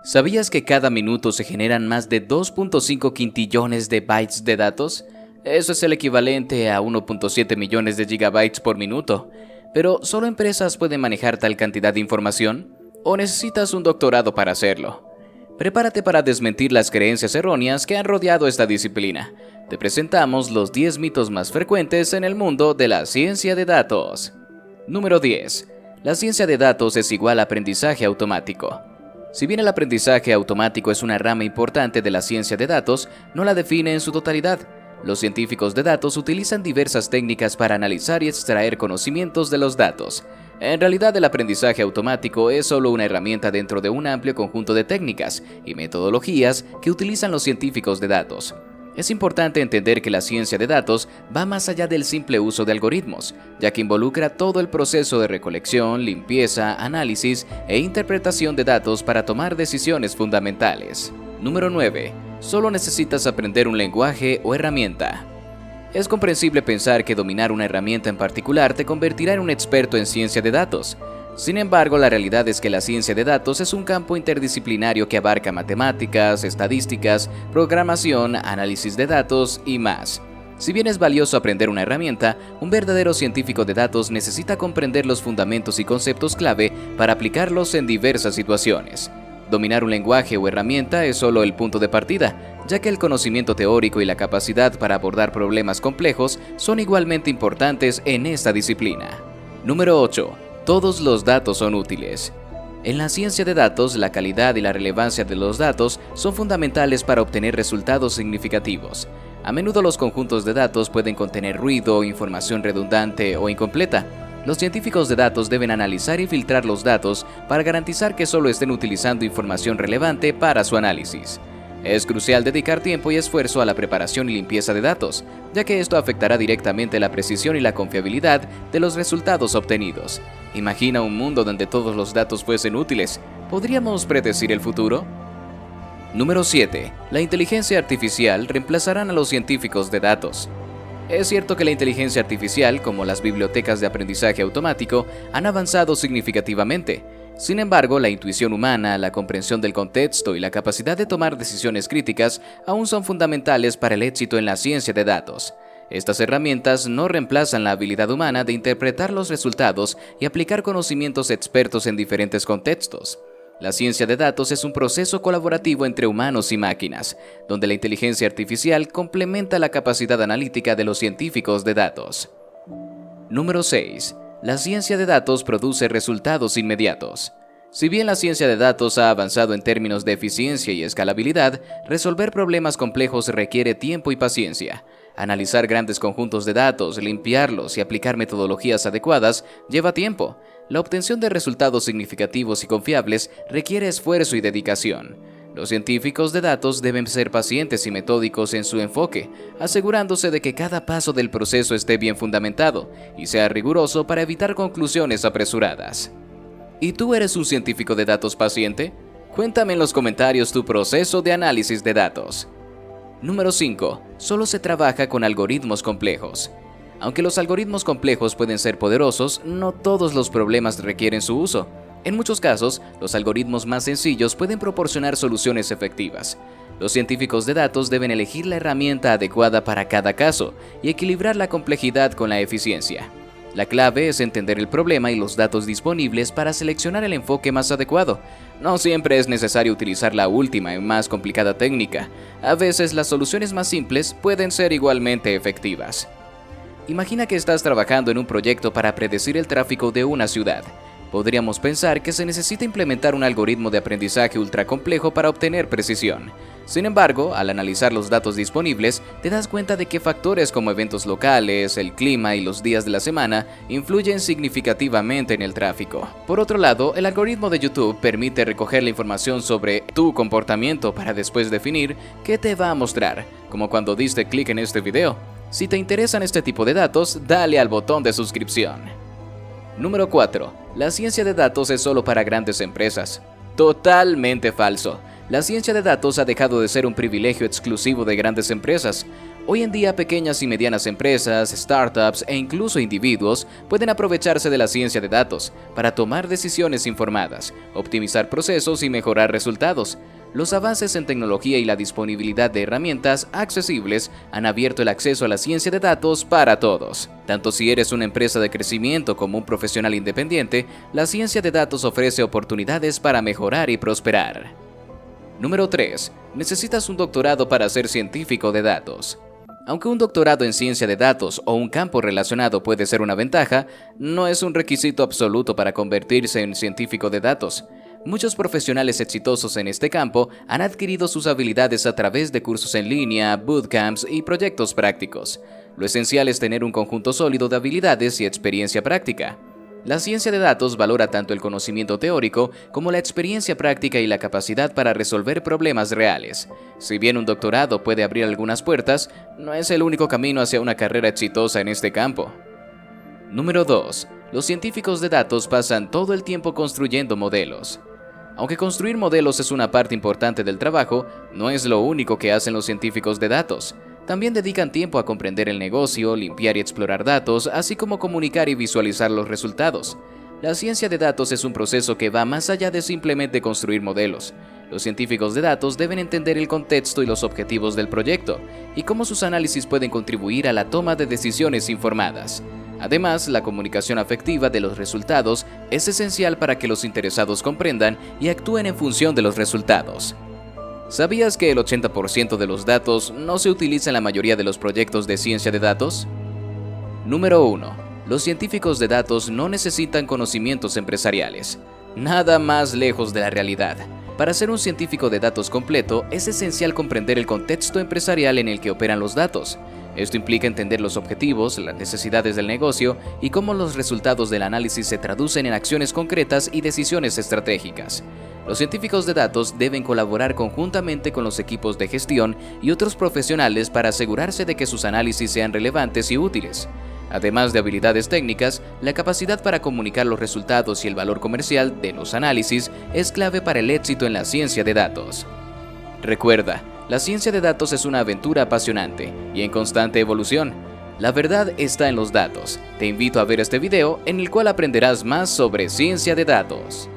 ¿Sabías que cada minuto se generan más de 2.5 quintillones de bytes de datos? Eso es el equivalente a 1.7 millones de gigabytes por minuto. Pero, ¿solo empresas pueden manejar tal cantidad de información? ¿O necesitas un doctorado para hacerlo? Prepárate para desmentir las creencias erróneas que han rodeado esta disciplina. Te presentamos los 10 mitos más frecuentes en el mundo de la ciencia de datos. Número 10. La ciencia de datos es igual a aprendizaje automático. Si bien el aprendizaje automático es una rama importante de la ciencia de datos, no la define en su totalidad. Los científicos de datos utilizan diversas técnicas para analizar y extraer conocimientos de los datos. En realidad, el aprendizaje automático es solo una herramienta dentro de un amplio conjunto de técnicas y metodologías que utilizan los científicos de datos. Es importante entender que la ciencia de datos va más allá del simple uso de algoritmos, ya que involucra todo el proceso de recolección, limpieza, análisis e interpretación de datos para tomar decisiones fundamentales. Número 9. Solo necesitas aprender un lenguaje o herramienta. Es comprensible pensar que dominar una herramienta en particular te convertirá en un experto en ciencia de datos. Sin embargo, la realidad es que la ciencia de datos es un campo interdisciplinario que abarca matemáticas, estadísticas, programación, análisis de datos y más. Si bien es valioso aprender una herramienta, un verdadero científico de datos necesita comprender los fundamentos y conceptos clave para aplicarlos en diversas situaciones. Dominar un lenguaje o herramienta es solo el punto de partida, ya que el conocimiento teórico y la capacidad para abordar problemas complejos son igualmente importantes en esta disciplina. Número 8. Todos los datos son útiles. En la ciencia de datos, la calidad y la relevancia de los datos son fundamentales para obtener resultados significativos. A menudo los conjuntos de datos pueden contener ruido, información redundante o incompleta. Los científicos de datos deben analizar y filtrar los datos para garantizar que solo estén utilizando información relevante para su análisis. Es crucial dedicar tiempo y esfuerzo a la preparación y limpieza de datos, ya que esto afectará directamente la precisión y la confiabilidad de los resultados obtenidos. Imagina un mundo donde todos los datos fuesen útiles. ¿Podríamos predecir el futuro? Número 7. La inteligencia artificial reemplazará a los científicos de datos. Es cierto que la inteligencia artificial, como las bibliotecas de aprendizaje automático, han avanzado significativamente. Sin embargo, la intuición humana, la comprensión del contexto y la capacidad de tomar decisiones críticas aún son fundamentales para el éxito en la ciencia de datos. Estas herramientas no reemplazan la habilidad humana de interpretar los resultados y aplicar conocimientos expertos en diferentes contextos. La ciencia de datos es un proceso colaborativo entre humanos y máquinas, donde la inteligencia artificial complementa la capacidad analítica de los científicos de datos. Número 6. La ciencia de datos produce resultados inmediatos. Si bien la ciencia de datos ha avanzado en términos de eficiencia y escalabilidad, resolver problemas complejos requiere tiempo y paciencia. Analizar grandes conjuntos de datos, limpiarlos y aplicar metodologías adecuadas lleva tiempo. La obtención de resultados significativos y confiables requiere esfuerzo y dedicación. Los científicos de datos deben ser pacientes y metódicos en su enfoque, asegurándose de que cada paso del proceso esté bien fundamentado y sea riguroso para evitar conclusiones apresuradas. ¿Y tú eres un científico de datos paciente? Cuéntame en los comentarios tu proceso de análisis de datos. Número 5. Solo se trabaja con algoritmos complejos. Aunque los algoritmos complejos pueden ser poderosos, no todos los problemas requieren su uso. En muchos casos, los algoritmos más sencillos pueden proporcionar soluciones efectivas. Los científicos de datos deben elegir la herramienta adecuada para cada caso y equilibrar la complejidad con la eficiencia. La clave es entender el problema y los datos disponibles para seleccionar el enfoque más adecuado. No siempre es necesario utilizar la última y más complicada técnica. A veces las soluciones más simples pueden ser igualmente efectivas. Imagina que estás trabajando en un proyecto para predecir el tráfico de una ciudad. Podríamos pensar que se necesita implementar un algoritmo de aprendizaje ultracomplejo para obtener precisión. Sin embargo, al analizar los datos disponibles, te das cuenta de que factores como eventos locales, el clima y los días de la semana influyen significativamente en el tráfico. Por otro lado, el algoritmo de YouTube permite recoger la información sobre tu comportamiento para después definir qué te va a mostrar, como cuando diste clic en este video. Si te interesan este tipo de datos, dale al botón de suscripción. Número 4. La ciencia de datos es solo para grandes empresas. Totalmente falso. La ciencia de datos ha dejado de ser un privilegio exclusivo de grandes empresas. Hoy en día pequeñas y medianas empresas, startups e incluso individuos pueden aprovecharse de la ciencia de datos para tomar decisiones informadas, optimizar procesos y mejorar resultados. Los avances en tecnología y la disponibilidad de herramientas accesibles han abierto el acceso a la ciencia de datos para todos. Tanto si eres una empresa de crecimiento como un profesional independiente, la ciencia de datos ofrece oportunidades para mejorar y prosperar. Número 3. Necesitas un doctorado para ser científico de datos. Aunque un doctorado en ciencia de datos o un campo relacionado puede ser una ventaja, no es un requisito absoluto para convertirse en científico de datos. Muchos profesionales exitosos en este campo han adquirido sus habilidades a través de cursos en línea, bootcamps y proyectos prácticos. Lo esencial es tener un conjunto sólido de habilidades y experiencia práctica. La ciencia de datos valora tanto el conocimiento teórico como la experiencia práctica y la capacidad para resolver problemas reales. Si bien un doctorado puede abrir algunas puertas, no es el único camino hacia una carrera exitosa en este campo. Número 2. Los científicos de datos pasan todo el tiempo construyendo modelos. Aunque construir modelos es una parte importante del trabajo, no es lo único que hacen los científicos de datos. También dedican tiempo a comprender el negocio, limpiar y explorar datos, así como comunicar y visualizar los resultados. La ciencia de datos es un proceso que va más allá de simplemente construir modelos. Los científicos de datos deben entender el contexto y los objetivos del proyecto, y cómo sus análisis pueden contribuir a la toma de decisiones informadas. Además, la comunicación afectiva de los resultados es esencial para que los interesados comprendan y actúen en función de los resultados. ¿Sabías que el 80% de los datos no se utiliza en la mayoría de los proyectos de ciencia de datos? Número 1. Los científicos de datos no necesitan conocimientos empresariales. Nada más lejos de la realidad. Para ser un científico de datos completo, es esencial comprender el contexto empresarial en el que operan los datos. Esto implica entender los objetivos, las necesidades del negocio y cómo los resultados del análisis se traducen en acciones concretas y decisiones estratégicas. Los científicos de datos deben colaborar conjuntamente con los equipos de gestión y otros profesionales para asegurarse de que sus análisis sean relevantes y útiles. Además de habilidades técnicas, la capacidad para comunicar los resultados y el valor comercial de los análisis es clave para el éxito en la ciencia de datos. Recuerda, la ciencia de datos es una aventura apasionante y en constante evolución. La verdad está en los datos. Te invito a ver este video en el cual aprenderás más sobre ciencia de datos.